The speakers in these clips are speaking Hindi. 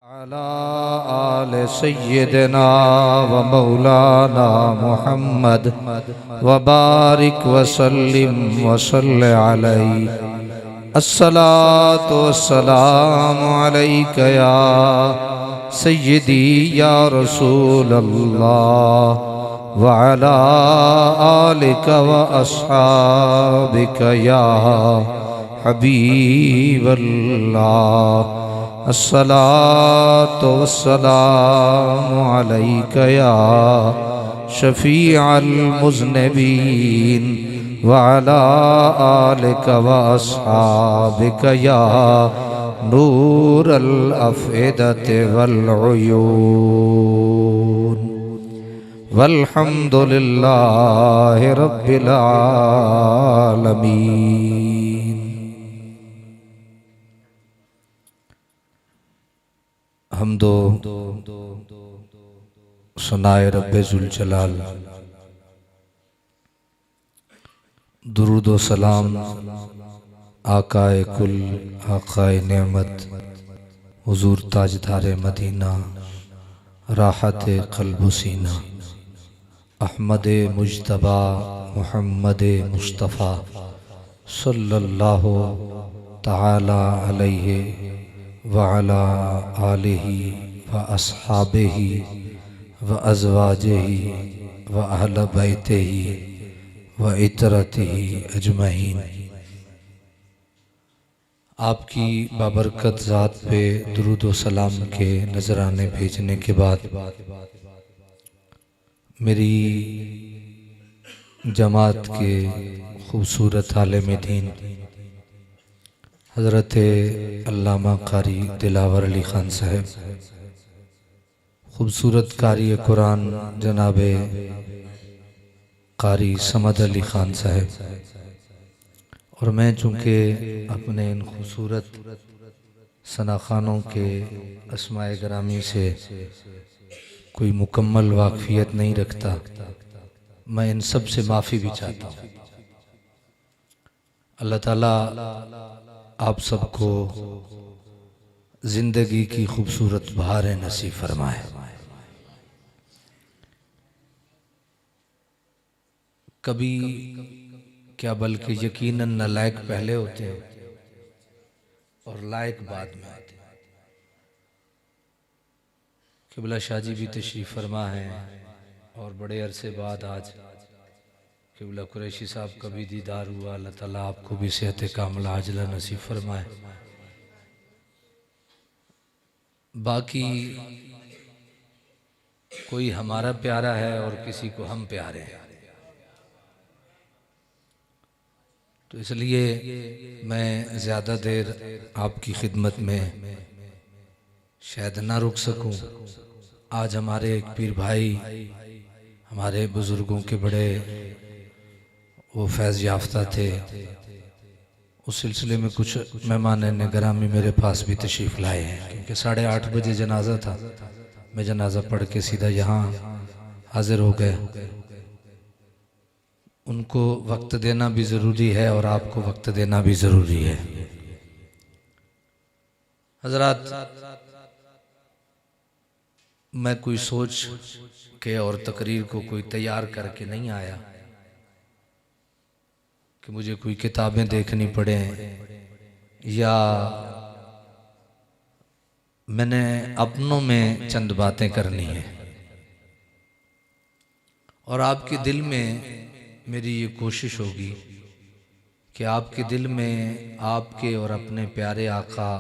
अला आले सय्यदना व मौलाना मुहम्मद व बारिक व सल्लिम व सल्लि अलैहि। अस्सलातु वस्सलामु अलैका या सय्यदी या रसूल अल्लाह व अला आलिका व अस्हाबिका या हबीब अल्लाह। अस्सलातु वस्सलामु अलैका या शफीअल मुज़निबीन व अला आलिका व अस्हाबिका या नूरल अफ़इदति वल उयून। वल्हम्दुलिल्लाहि रब्बिल आलमीन। हमदो सनाए रब्बे जुल जलाल, दुरूद व सलाम आकाए कुल आकाए नेमत हुजूर ताजदारे मदीना राहत क़ल्ब व सीना अहमद मुज्तबा मुहम्मद मुस्तफ़ा सल्लल्लाहु तआला अलैहि व अला आलिहि व अस्हाबिहि व अज़वाजिहि व अहल बैतिहि व इतरतिहि अजमईन। आपकी बाबरकत ज़ात पे दुरूद व सलाम के नजराने भेजने के बाद मेरी जमात के खूबसूरत आलिम दीन हज़रत अल्लामा कारी दिलावर अली ख़ान साहब, खूबसूरत कारी कुरान जनाब कारी समद अली ख़ान साहब, और मैं चूँकि अपने इन खूबसूरत सनाखानों के अस्माए ग्रामी से कोई मुकम्मल वाक़फ़ियत नहीं रखता, मैं इन सब से माफ़ी भी चाहता हूँ। अल्लाह ताला आप सबको जिंदगी की खूबसूरत बहारें नसीब फरमाए। कभी क्या बल्कि यकीनन नालायक पहले होते हैं और लायक बाद में आते हैं। क़िबला शाह जी भी तशरीफ़ फरमा है और बड़े अरसे बाद आज क़िबला कुरैशी साहब का भी दीदार हुआ। अल्लाह ताला आपको भी सेहत कामिला आजिला नसीब फरमाए। बाकी कोई हमारा प्यारा है और किसी को हम प्यारे हैं, तो इसलिए मैं ज़्यादा देर आपकी खिदमत में शायद ना रुक सकूं। आज हमारे एक पीर भाई, हमारे बुज़ुर्गों के बड़े वो फैज़ याफ्ता थे, उस सिलसिले में कुछ मेहमान निगरामी मेरे पास भी तशरीफ़ लाए हैं, क्योंकि 8:30 बजे जनाजा था। मैं जनाजा पढ़ के सीधा यहाँ हाजिर हो गए। उनको वक्त देना भी ज़रूरी है और आपको वक्त देना भी ज़रूरी है। हज़रात, मैं कोई सोच के और तकरीर को कोई तैयार करके नहीं आया कि मुझे कोई किताबें देखनी पड़े या मैंने अपनों में चंद बातें करनी है। और आपके दिल में मेरी ये कोशिश होगी कि आपके दिल में आपके और अपने प्यारे आका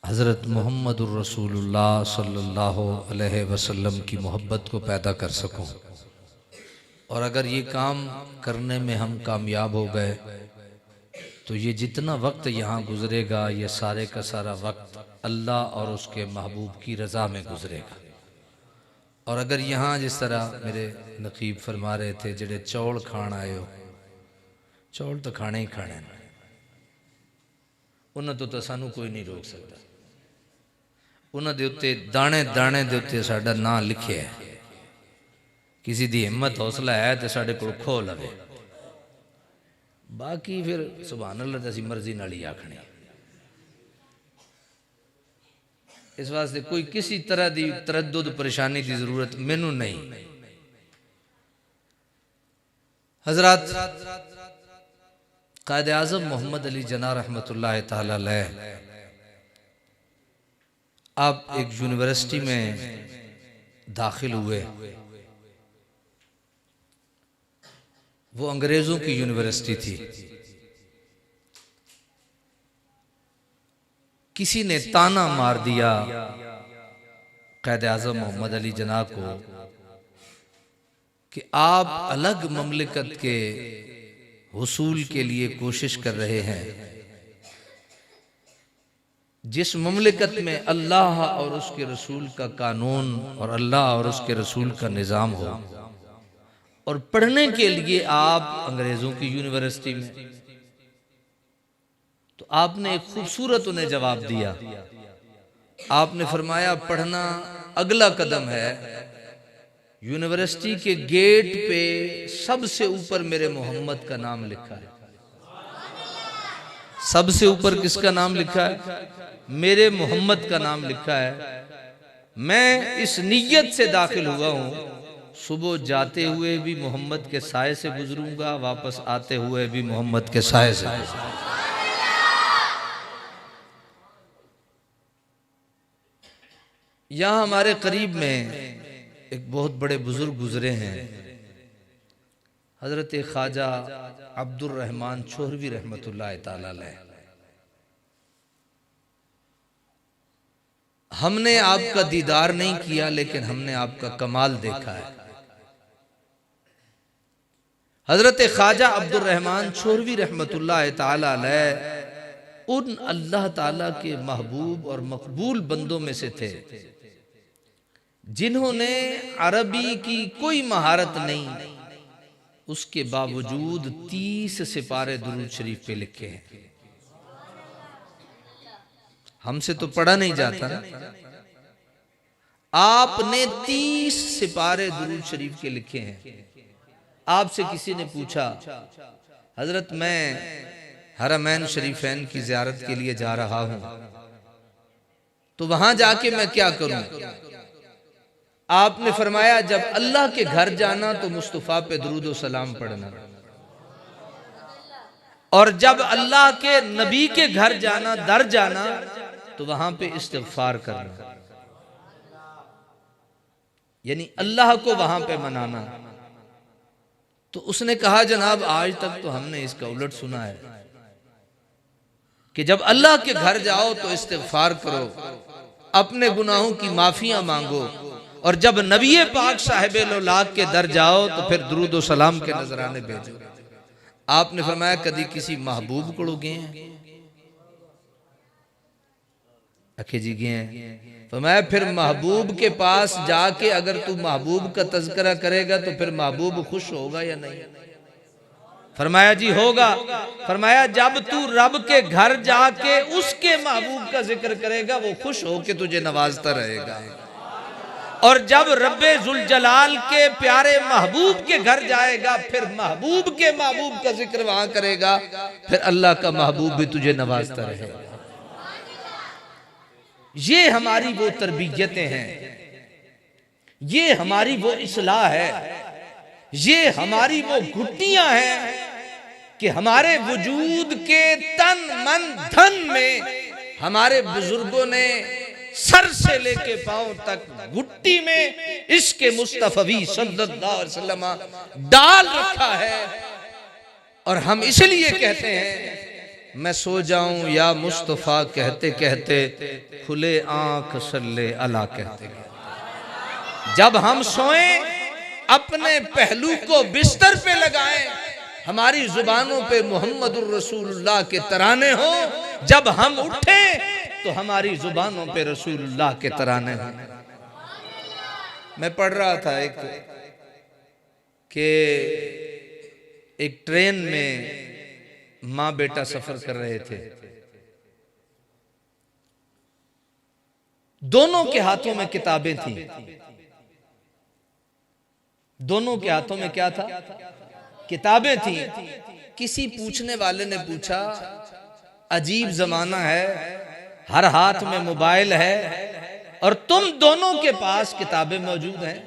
हज़रत मुहम्मदुर रसूलुल्लाह सल्लल्लाहु अलैहि वसल्लम की मोहब्बत को पैदा कर सकूं। और अगर ये काम करने में हम कामयाब हो गए तो ये जितना वक्त यहाँ गुजरेगा, ये सारे का सारा वक्त अल्लाह और उसके महबूब की रज़ा में गुजरेगा। और अगर यहाँ जिस तरह मेरे नकीब फरमा रहे थे, जेड़े चौल खान आए हो, चौल तो खाने ही खाने, उन्होंने तो सानू कोई नहीं रोक सकता। उन्होंने उत्ते दाने दाने दे उत्ते साडा नाम लिखे है। किसी दी हिम्मत हौसला है तो साडे कोल खो लवे। बाकी फिर सुभान अल्लाह दी मर्जी नाल ही आखनी। इस वास्ते कोई किसी तरह की तरद्दुद परेशानी की जरूरत मैनू नहीं। हजरत कायद आज़म मोहम्मद अली जना रहमतुल्लाह ताला अलैह आप एक यूनिवर्सिटी में दाखिल हुए। वो अंग्रेजों की यूनिवर्सिटी थी। किसी ने ताना मार दिया कायद आज़म मोहम्मद अली जना को कि आप अलग ममलिकत के हुसूल के लिए कोशिश कर रहे हैं, जिस ममलिकत में अल्लाह और उसके रसूल का कानून और अल्लाह और उसके रसूल का निज़ाम हो, और पढ़ने के लिए आप अंग्रेजों की यूनिवर्सिटी में। तो आपने एक खूबसूरत उन्हें जवाब दिया। आपने फरमाया पढ़ना अगला कदम है, यूनिवर्सिटी के गेट पे सबसे ऊपर मेरे मोहम्मद का नाम लिखा है। सबसे ऊपर किसका नाम लिखा है? मेरे मोहम्मद का नाम लिखा है। मैं इस नीयत से दाखिल हुआ हूं, सुबह जाते हुए भी मोहम्मद के साए से गुजरूंगा, वापस आते हुए भी मोहम्मद के साए से। यहां हमारे करीब में एक बहुत बड़े बुजुर्ग गुजरे हैं, हजरत ख्वाजा अब्दुर रहमान छोहरवी रहमतुल्लाह ताला अलैह। हमने आपका दीदार नहीं किया, लेकिन हमने आपका कमाल देखा है। हजरत ख्वाजा अब्दुर रहमान छोहरवी रहमतुल्लाह ताला अलैह उन अल्लाह ताला के महबूब और मकबूल बंदों में से थे जिन्होंने अरबी की कोई महारत नहीं, उसके बावजूद 30 सिपारे दुरूद शरीफ पे लिखे हैं। हमसे तो पढ़ा नहीं जाता ना। आपने 30 सिपारे दुरूद शरीफ के लिखे हैं। आपसे किसी ने पूछा, हजरत मैं हरमैन शरीफैन की ज़ियारत के लिए जा रहा हूं, तो वहां जाके मैं क्या करूं? आपने फरमाया जब अल्लाह के घर जाना तो मुस्तफ़ा पे दुरूद व सलाम पढ़ना, और जब अल्लाह के नबी के घर जाना, दर जाना, तो वहां पे इस्तिग़फ़ार करना, यानी अल्लाह को वहां पे मनाना। तो उसने कहा जनाब आज तक तो हमने इसका उलट सुना है कि जब अल्लाह के घर जाओ तो इस्तिग़फ़ार करो, अपने गुनाहों की माफिया मांगो, और जब नबी पाक साहिबे लौलाक के दर जाओ तो फिर दुरूद व सलाम के नजराने भेजो। आपने फरमाया कभी किसी महबूब को गए हैं? अखे जी गए हैं। फरमाया फिर महबूब के पास जाके अगर तू महबूब का तज़किरा करेगा तो फिर महबूब खुश होगा या नहीं? फरमाया जी होगा। फरमाया जब तू रब के घर जाके उसके महबूब का जिक्र करेगा वो खुश होके तुझे नवाजता रहेगा, और जब रब्बे जुल जलाल के प्यारे महबूब के घर जाएगा फिर महबूब के महबूब का जिक्र वहां करेगा, फिर अल्लाह का महबूब भी तुझे नवाजता रहेगा। ये हमारी वो तरबियतें हैं, ये हमारी वो इस्लाह है, ये हमारी वो घुट्टियां हैं कि हमारे वजूद के तन मन धन में हमारे बुजुर्गों ने सर से लेके पांव तक घुट्टी में इश्क़ मुस्तफ़वी सल्लल्लाहु अलैहि वसल्लम डाल रखा है। और हम इसलिए कहते हैं मैं सो जाऊं या मुस्तफ़ा कहते कहते, खुले आंख सल्ले अला कहते कहते। जब हम सोएं अपने पहलू को बिस्तर पे लगाएं, हमारी जुबानों पे मुहम्मदुर रसूलुल्लाह के तराने हो, जब हम उठें तो हमारी जुबानों पे रसूलुल्लाह के तराने हो। मैं पढ़ रहा था एक ट्रेन में माँ बेटा सफर कर रहे थे, दोनों के हाथों में किताबें थी। दोनों के हाथों में क्या था? किताबें थी। किसी पूछने वाले ने पूछा अजीब जमाना है, हर हाथ में मोबाइल है, और तुम दोनों के पास किताबें मौजूद हैं।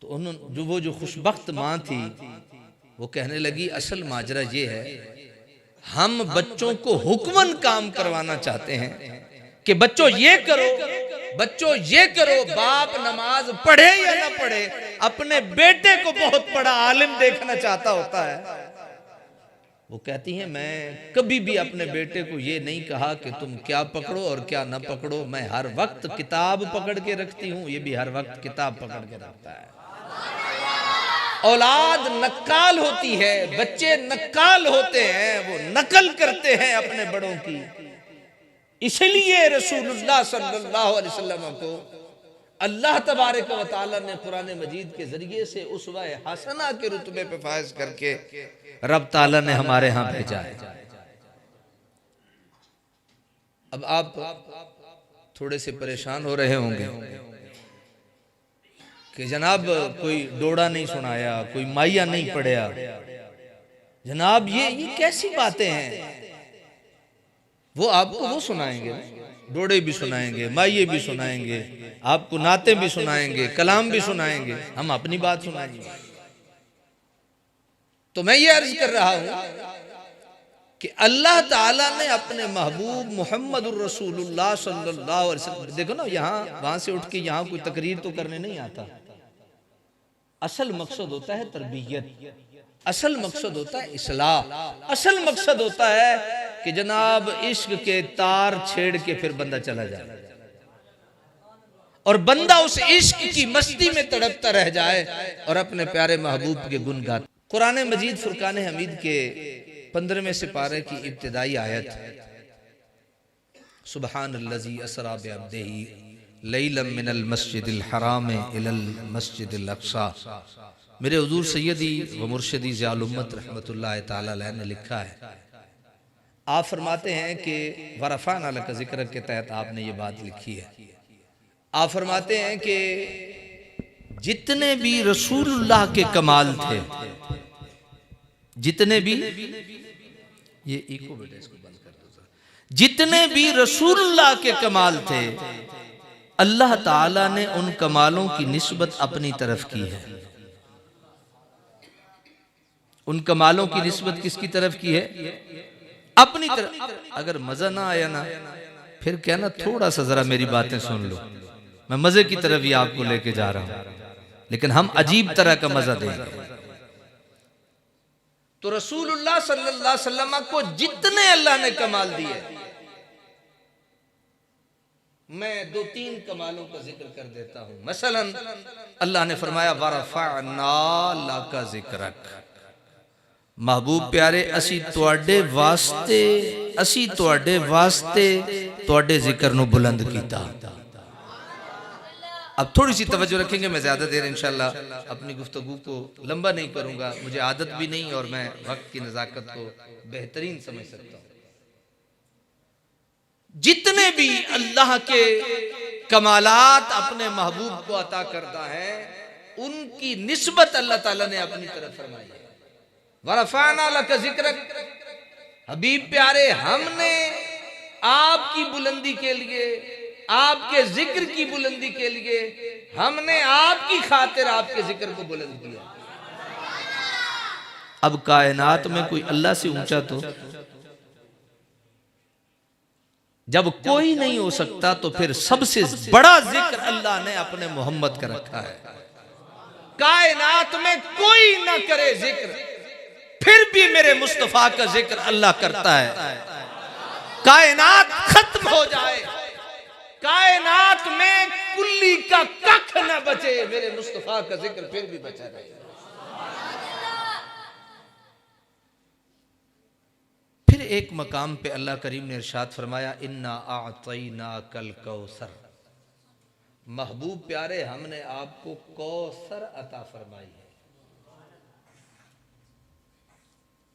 तो उन्होंने जो खुशबख्त मां थी वो कहने लगी असल माजरा ये है, हम बच्चों को हुक्मन काम करवाना चाहते हैं कि बच्चों ये करो, बच्चों ये करो। बाप नमाज पढ़े या ना पढ़े अपने बेटे को बहुत बड़ा आलिम देखना चाहता होता है। वो कहती हैं मैं कभी भी अपने बेटे को ये नहीं कहा कि तुम क्या पकड़ो और क्या ना पकड़ो, मैं हर वक्त किताब पकड़ के रखती हूं, ये भी हर वक्त किताब पकड़ के रखता है। औलाद नक्काल होती है, बच्चे नक्काल होते हैं, वो नकल करते हैं अपने बड़ों की। इसलिए रसूलुल्लाह सल्लल्लाहु अलैहि वसल्लम को अल्लाह तबारक व तआला ने कुरान मजीद के जरिए से उसवा हसना के रुतबे पे फायज करके रब ताला ने हमारे यहां भेजा है। अब आप थोड़े से परेशान हो रहे होंगे कि जनाब कोई डोड़ा नहीं सुनाया, कोई माइया नहीं पढ़या, जनाब ये कैसी बातें हैं। वो आपको वो सुनाएंगे, डोड़े भी सुनाएंगे, माइये भी सुनाएंगे, आपको नाते भी सुनाएंगे, कलाम भी सुनाएंगे, हम अपनी बात सुनाएंगे। तो मैं ये अर्ज कर रहा हूं कि अल्लाह ताला ने अपने महबूब मोहम्मद रसूलुल्लाह सल्लल्लाहु अलैहि वसल्लम, देखो ना यहाँ वहां से उठ के यहाँ कोई तकरीर तो करने नहीं आता। असल मकसद होता है तरबियत, असल मकसद होता है इस्लाह, असल मकसद होता है कि जनाब इश्क के तार छेड़ के फिर बंदा चला जाए और बंदा उस इश्क की मस्ती में तड़पता रह जाए और अपने प्यारे महबूब के गुन गाता। कुरान मजीद फुरकान हमीद के 15वें सिपारे की इब्तिदाई आयत, सुबहानल्लज़ी अस्रा बिअब्दिही लैलन मिनल मस्जिदिल हराम इलल मस्जिदिल अक़सा। मेरे हुजूर सैयदी व मुर्शिदी ज़ियाउल उम्मत रहमतुल्लाह ताला अलैह ने लिखा है, आप फरमाते हैं कि वरफ़अना लका ज़िक्र के तहत आपने ये बात लिखी है। आप फरमाते हैं कि जितने भी रसूलुल्लाह के कमाल थे, जितने भी, ये इको बेटा इसको बंद कर दो, जितने भी रसूलुल्लाह के कमाल थे अल्लाह ताला ने उन कमालों की निस्बत अपनी तरफ की है। उन कमालों की निस्बत किसकी तरफ की है? अपनी तरफ। अगर मजा ना आया ना फिर क्या ना, थोड़ा सा जरा मेरी बातें सुन लो, मैं मजे की तरफ ही आपको लेके जा रहा हूं, लेकिन हम अजीब तरह का मजा देंगे। तो रसूलुल्लाह सल्लल्लाहु अलैहि वसल्लम को जितने अल्लाह ने कमाल दिए, मैं 2-3 कमालों का जिक्र कर देता हूं। मसलन अल्लाह ने फरमाया वरफ़अना लका ज़िक्रक, महबूब प्यारे असी तुहाडे वास्ते, असी तुहाडे वास्ते तुहाडे जिक्र नूं बुलंद कीता। अब थोड़ी सी तवज्जो रखेंगे, मैं ज्यादा देर इंशाल्लाह अपनी गुफ्तगू को लंबा नहीं करूंगा, मुझे आदत भी नहीं और मैं वक्त की नजाकत को बेहतरीन समझ सकता हूं। जितने भी अल्लाह के कमालात अपने महबूब को अता करता है उनकी निस्बत अल्लाह ताला ने अपनी तरफ फरमाई है। वरफ़अना लका ज़िक्रक, हबीब प्यारे हमने आपकी बुलंदी के लिए, आपके जिक्र की बुलंदी के लिए हमने आपकी खातिर आपके जिक्र को बुलंद किया। अब कायनात में कोई अल्लाह से ऊंचा, तो जब कोई नहीं हो सकता तो फिर सबसे बड़ा जिक्र अल्लाह ने अपने मोहम्मद का रखा है। कायनात में कोई ना करे जिक्र, फिर भी मेरे मुस्तफा का जिक्र अल्लाह करता है। कायनात खत्म हो जाए, कायनात में कुल्ली का कख न बचे, मेरे मुस्तफा का जिक्र फिर भी बचा रहे। फिर एक मकाम पे अल्लाह करीम ने इरशाद फरमाया इन्ना आतैनाकल कौसर, महबूब प्यारे हमने आपको कौसर अता फरमाई है।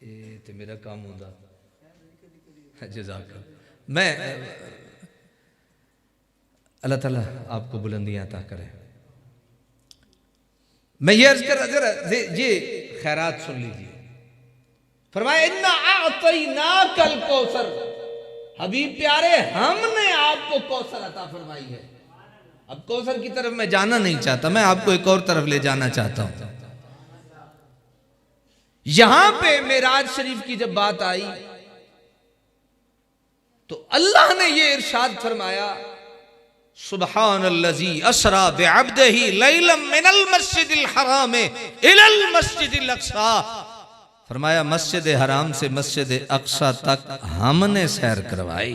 ये तो मेरा काम होता, जज़ाक। मैं अल्लाह ताला आपको बुलंदियां अता करे। मैं ये अर्ज कर, जरा ये खैरात सुन लीजिए। फरमाया इन्ना आतैनाकल कौसर, हबीब प्यारे, हमने आपको कौसर अता फरमाई है। अब कौसर की तरफ मैं जाना नहीं चाहता, मैं आपको एक और तरफ ले जाना चाहता हूं। यहां पे मेराज शरीफ की जब बात आई तो अल्लाह ने ये इरशाद फरमाया, सुब्हानल्लज़ी असरा बिअब्दिही लैलम मिनल मस्जिदिल हराम इलल मस्जिदिल अक़सा। फरमाया मस्जिद हराम से मस्जिद अक़सा तक हमने सैर करवाई।